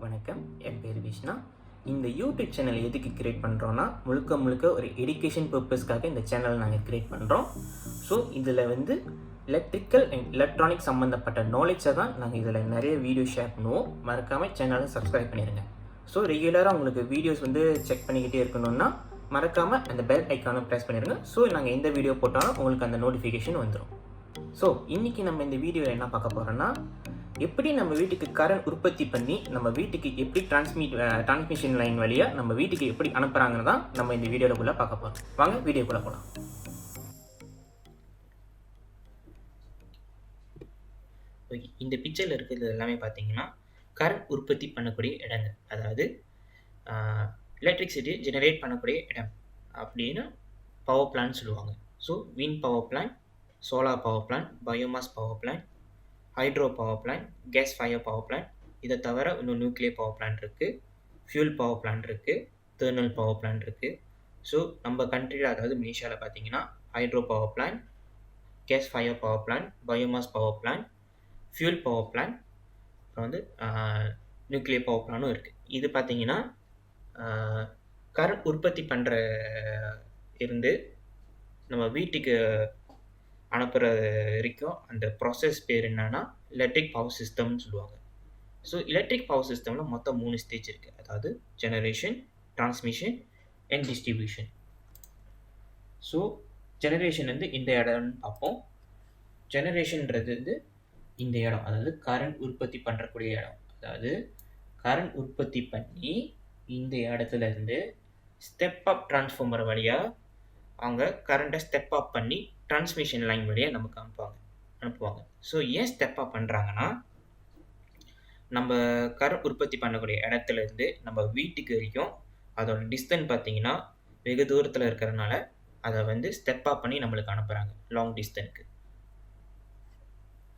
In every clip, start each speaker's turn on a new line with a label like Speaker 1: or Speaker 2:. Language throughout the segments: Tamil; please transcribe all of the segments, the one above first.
Speaker 1: வணக்கம், என் பேர் விஷ்ணா. இந்த யூடியூப் சேனல் எதுக்கு கிரியேட் பண்ணுறோன்னா, முழுக்க ஒரு எஜுகேஷன் பர்பஸ்க்காக இந்த சேனல் நாங்கள் கிரியேட் பண்ணுறோம். ஸோ இதில் எலக்ட்ரிக்கல் அண்ட் எலக்ட்ரானிக் சம்மந்தப்பட்ட நாலேஜை தான் நாங்கள் இதில் நிறைய வீடியோ ஷேர் பண்ணுவோம். மறக்காமல் சேனலை சப்ஸ்கிரைப் பண்ணிடுங்க. ஸோ ரெகுலராக உங்களுக்கு வீடியோஸ் செக் பண்ணிக்கிட்டே இருக்கணும்னா மறக்காமல் அந்த பெல் ஐக்கானை ப்ரெஸ் பண்ணிடுங்க. ஸோ நாங்கள் எந்த வீடியோ போட்டாலும் உங்களுக்கு அந்த நோட்டிஃபிகேஷன் வந்துடும். ஸோ இன்றைக்கி நம்ம இந்த வீடியோவில் என்ன பார்க்க போகிறோன்னா, எப்படி நம்ம வீட்டுக்கு கரண்ட் உற்பத்தி பண்ணி நம்ம வீட்டுக்கு எப்படி டிரான்ஸ்மிஷன் லைன் வழியாக நம்ம வீட்டுக்கு எப்படி அனுப்புகிறாங்கன்னு தான் நம்ம இந்த வீடியோக்குள்ளே பார்க்க போகிறோம். வாங்க வீடியோக்குள்ளே போகலாம். ஓகே, இந்த பிக்சரில் இருக்கிறது எல்லாமே பார்த்தீங்கன்னா கரண்ட் உற்பத்தி பண்ணக்கூடிய இடங்கள், அதாவது எலக்ட்ரிசிட்டி ஜெனரேட் பண்ணக்கூடிய இடம் அப்படின்னு பவர் பிளான்ட் சொல்லுவாங்க. So wind power plant, solar power plant, biomass power plant, hydro power plant, gas fire power plant, இதை தவிர இன்னும் நியூக்ளியர் பவர் பிளான்ட் இருக்குது, ஃபியூல் பவர் பிளான்ட் இருக்குது, தெர்மல் பவர் பிளான்ட் இருக்குது. ஸோ நம்ம கண்ட்ரியில், அதாவது மலேசியாவில் பார்த்தீங்கன்னா hydro power plant, gas fire power plant, biomass power plant, fuel power plant, அப்புறம் நியூக்ளியர் பவர் பிளான்ட்டும் இருக்குது. இது பார்த்தீங்கன்னா கரண்ட் உற்பத்தி பண்ணுற இருந்து நம்ம வீட்டுக்கு அனுப்புகிற வரைக்கும் அந்த ப்ராசஸ் பேர் என்னன்னா எலக்ட்ரிக் பவர் சிஸ்டம்னு சொல்லுவாங்க. ஸோ எலக்ட்ரிக் பவர் சிஸ்டமில் மொத்தம் 3 ஸ்டேஜ் இருக்குது, அதாவது generation, transmission and distribution. So generation இந்த இடம்னு பார்ப்போம். ஜெனரேஷன்ன்றது இந்த இடம், அதாவது கரண்ட் உற்பத்தி பண்ணுறக்கூடிய இடம். அதாவது கரண்ட் உற்பத்தி பண்ணி இந்த இடத்துல இருந்து ஸ்டெப் அப் டிரான்ஸ்ஃபார்மர் வழியாக அவங்க கரண்ட்டை ஸ்டெப் அப் பண்ணி டிரான்ஸ்மிஷன் லைன் வழியாக நமக்கு அனுப்புவாங்க. ஸோ ஏன் ஸ்டெப் அப் பண்ணுறாங்கன்னா, நம்ம கரண்ட் உற்பத்தி பண்ணக்கூடிய இடத்துல இருந்து நம்ம வீட்டுக்கு வரைக்கும் அதோட டிஸ்டன்ஸ் பார்த்தீங்கன்னா வெகு தூரத்தில் இருக்கிறதுனால அதை ஸ்டெப் அப் பண்ணி நம்மளுக்கு அனுப்புகிறாங்க லாங் டிஸ்டன்ஸ்க்கு.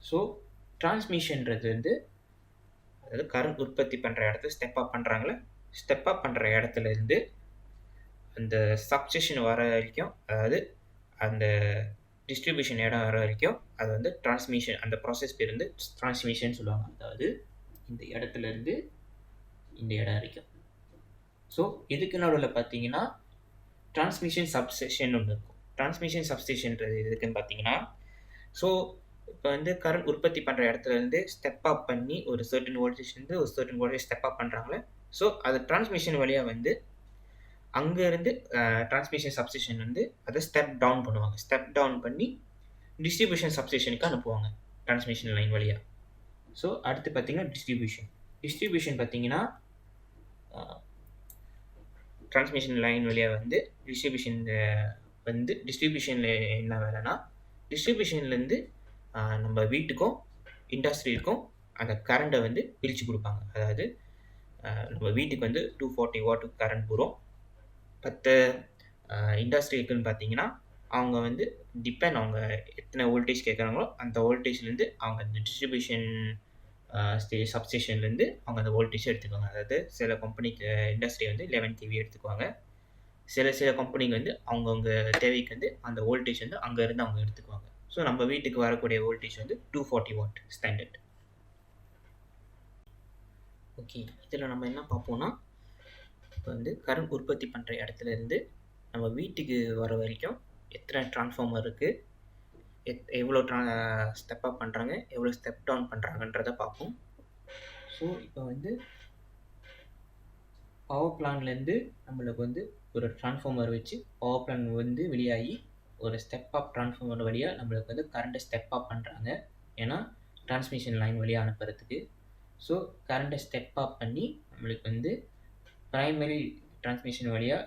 Speaker 1: ஸோ டிரான்ஸ்மிஷன்றது அதாவது கரண்ட் உற்பத்தி பண்ணுற இடத்துல ஸ்டெப் அப் பண்ணுறாங்களே, ஸ்டெப் அப் பண்ணுற இடத்துல இருந்து அந்த சப்ஸ்டேஷன் வர வரைக்கும், அதாவது அந்த டிஸ்ட்ரிபியூஷன் இடம் வர வரைக்கும் அது டிரான்ஸ்மிஷன், அந்த ப்ராசஸ் பேர் டிரான்ஸ்மிஷன் சொல்லுவாங்க. அதாவது இந்த இடத்துல இருந்து இந்த இடம் வரைக்கும். ஸோ இதுக்கு நடுவில் பார்த்தீங்கன்னா டிரான்ஸ்மிஷன் சப்ஸ்டேஷன் ஒன்று இருக்கும். டிரான்ஸ்மிஷன் சப்ஸ்டேஷன்றது எதுக்குன்னு பார்த்தீங்கன்னா, ஸோ இப்போ கரண்ட் உற்பத்தி பண்ணுற இடத்துல இருந்து ஸ்டெப் அப் பண்ணி ஒரு சர்டன் வோல்டேஜ்லேருந்து ஒரு சர்டன் வோல்டேஜ் ஸ்டெப் அப் பண்ணுறாங்களே, ஸோ அது டிரான்ஸ்மிஷன் வழியாக அங்கேருந்து டிரான்ஸ்மிஷன் சப்ஸ்டேஷன் அதை ஸ்டெப் டவுன் பண்ணுவாங்க. ஸ்டெப் டவுன் பண்ணி டிஸ்ட்ரிபியூஷன் சப்ஸ்டேஷனுக்கு அனுப்புவாங்க டிரான்ஸ்மிஷன் லைன் வழியாக. ஸோ அடுத்து பார்த்தீங்கன்னா டிஸ்ட்ரிபியூஷன் பார்த்தீங்கன்னா டிரான்ஸ்மிஷன் லைன் வழியாக டிஸ்ட்ரிபியூஷனில் என்ன வேலைன்னா, டிஸ்ட்ரிபியூஷன்லேருந்து நம்ம வீட்டுக்கும் இண்டஸ்ட்ரிக்கும் அந்த கரண்ட்டை பிரித்து கொடுப்பாங்க. அதாவது நம்ம வீட்டுக்கு 240 வாட் கரண்ட் போகிறோம். 10 இண்டஸ்ட்ரிக்குன்னு பார்த்தீங்கன்னா அவங்க அவங்க எத்தனை வோல்டேஜ் கேட்குறாங்களோ அந்த வோல்டேஜ்லேருந்து அவங்க அந்த டிஸ்ட்ரிபியூஷன் சப்ஸ்டேஷன்லேருந்து அவங்க அந்த வோல்டேஜ் எடுத்துக்குவாங்க. அதாவது சில கம்பெனிக்கு இண்டஸ்ட்ரி 11 kV எடுத்துக்குவாங்க. சில கம்பெனிக்கு அவங்கவுங்க தேவைக்கு அந்த வோல்டேஜ் அங்கேருந்து அவங்க எடுத்துக்குவாங்க. ஸோ நம்ம வீட்டுக்கு வரக்கூடிய வோல்டேஜ் 240 வாட் ஸ்டாண்டர்ட். ஓகே, இதில் நம்ம என்ன பார்ப்போம்னா, இப்போ கரண்ட் உற்பத்தி பண்ணுற இடத்துல இருந்து நம்ம வீட்டுக்கு வர வரைக்கும் எத்தனை டிரான்ஸ்ஃபார்மர் இருக்குது, எவ்வளோ ஸ்டெப் அப் பண்ணுறாங்க, எவ்வளோ ஸ்டெப் டவுன் பண்ணுறாங்கன்றதை பார்ப்போம். ஸோ இப்போ பவர் பிளான்லேருந்து நம்மளுக்கு ஒரு டிரான்ஸ்ஃபார்மர் வச்சு பவர் பிளான் வெளியாகி ஒரு ஸ்டெப் அப் டிரான்ஸ்ஃபார்மர் வழியாக நம்மளுக்கு கரண்ட்டை ஸ்டெப் அப் பண்ணுறாங்க. ஏன்னா டிரான்ஸ்மிஷன் லைன் வழியாக அனுப்புறதுக்கு. ஸோ கரண்ட்டை ஸ்டெப் அப் பண்ணி நம்மளுக்கு ப்ரைமரி டிரான்ஸ்மிஷன் வழியாக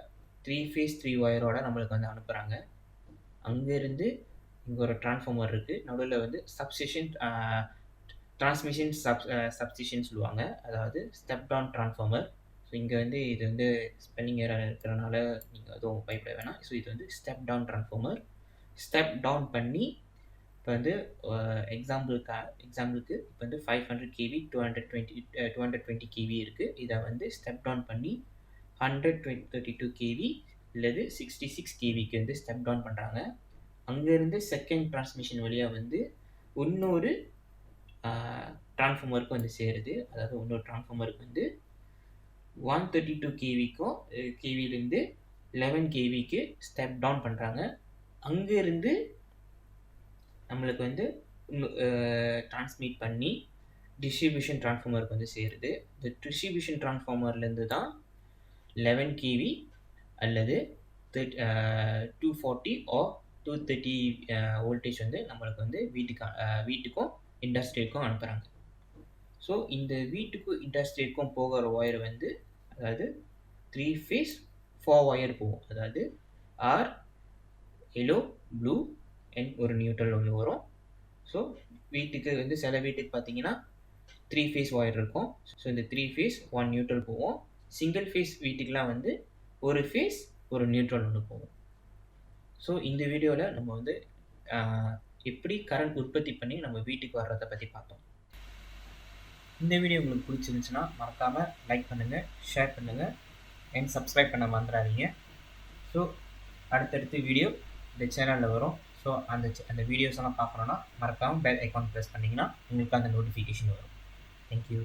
Speaker 1: 3 ஃபேஸ் 3 ஒயரோட நம்மளுக்கு அனுப்புகிறாங்க. அங்கேருந்து இங்கே ஒரு டிரான்ஸ்ஃபார்மர் இருக்குது. நடுவில் சப்ஸ்டேஷன், டிரான்ஸ்மிஷன் சப்ஸ்டேஷன் சொல்லுவாங்க, அதாவது ஸ்டெப் டவுன் டிரான்ஸ்ஃபார்மர். ஸோ இங்கே இது ஸ்பெல்லிங் எரர் இருக்கிறனால நீங்கள் எதுவும் பயப்பட வேணாம். ஸோ இது step down transformer. Step down பண்ணி இப்போ எக்ஸாம்பிளுக்கு இப்போ 500 kV 220 kV இருக்குது. இதை ஸ்டெப் டவுன் பண்ணி 132 kV இல்லது 66 kVக்கு ஸ்டெப் டவுன் பண்ணுறாங்க. அங்கேருந்து செகண்ட் டிரான்ஸ்மிஷன் வழியாக இன்னொரு டிரான்ஸ்ஃபார்மருக்கு சேருது. அதாவது இன்னொரு டிரான்ஸ்ஃபார்மருக்கு 132 கேவிக்கும் கேவிலேருந்து 11 கேவிக்கு ஸ்டெப் டவுன் பண்ணுறாங்க. அங்கேருந்து நம்மளுக்கு வந்து ட்ரான்ஸ்மிட் பண்ணி டிஸ்ட்ரிபியூஷன் ட்ரான்ஸ்ஃபார்மருக்கு வந்து சேருது. இந்த டிஸ்ட்ரிபியூஷன் ட்ரான்ஸ்ஃபார்மர்லேருந்து தான் 11 கேவி அல்லது 240 ஆர் 230 வோல்டேஜ் வந்து நம்மளுக்கு வந்து வீட்டுக்கும் இண்டஸ்ட்ரிக்கும் அனுப்புகிறாங்க. ஸோ இந்த வீட்டுக்கும் இண்டஸ்ட்ரிக்கும் போகிற ஒயர் வந்து அதாவது 3 ஃபேஸ் 4 ஒயர் போகும். அதாவது ஆர், எல்லோ, ப்ளூ அண்ட் ஒரு நியூட்ரல் ஒன்று வரும். ஸோ வீட்டுக்கு வந்து சில வீட்டுக்கு பார்த்தீங்கன்னா 3 ஃபேஸ் ஒயர் இருக்கும். ஸோ இந்த 3 ஃபேஸ் 1 நியூட்ரல் போகும். சிங்கிள் ஃபேஸ் வீட்டுக்கெலாம் வந்து ஒரு ஃபேஸ் ஒரு நியூட்ரல் ஒன்று போகும். ஸோ இந்த வீடியோவில் நம்ம வந்து எப்படி கரண்ட் உற்பத்தி பண்ணி நம்ம வீட்டுக்கு வர்றதை பற்றி பார்த்தோம். இந்த வீடியோ உங்களுக்கு பிடிச்சிருந்துச்சுன்னா மறக்காமல் லைக் பண்ணுங்கள், ஷேர் பண்ணுங்கள் அண்ட் சப்ஸ்கிரைப் பண்ண மறந்துடாதீங்க. ஸோ அடுத்தடுத்து வீடியோ இந்த சேனலில் வரும். ஸோ அந்த வீடியோஸ் எல்லாம் பார்க்கணுன்னா மறக்காமல் பெல் ஐக்கான் ப்ரெஸ் பண்ணிங்கன்னா உங்களுக்கு அந்த நோட்டிஃபிகேஷன் வரும். தேங்க்யூ.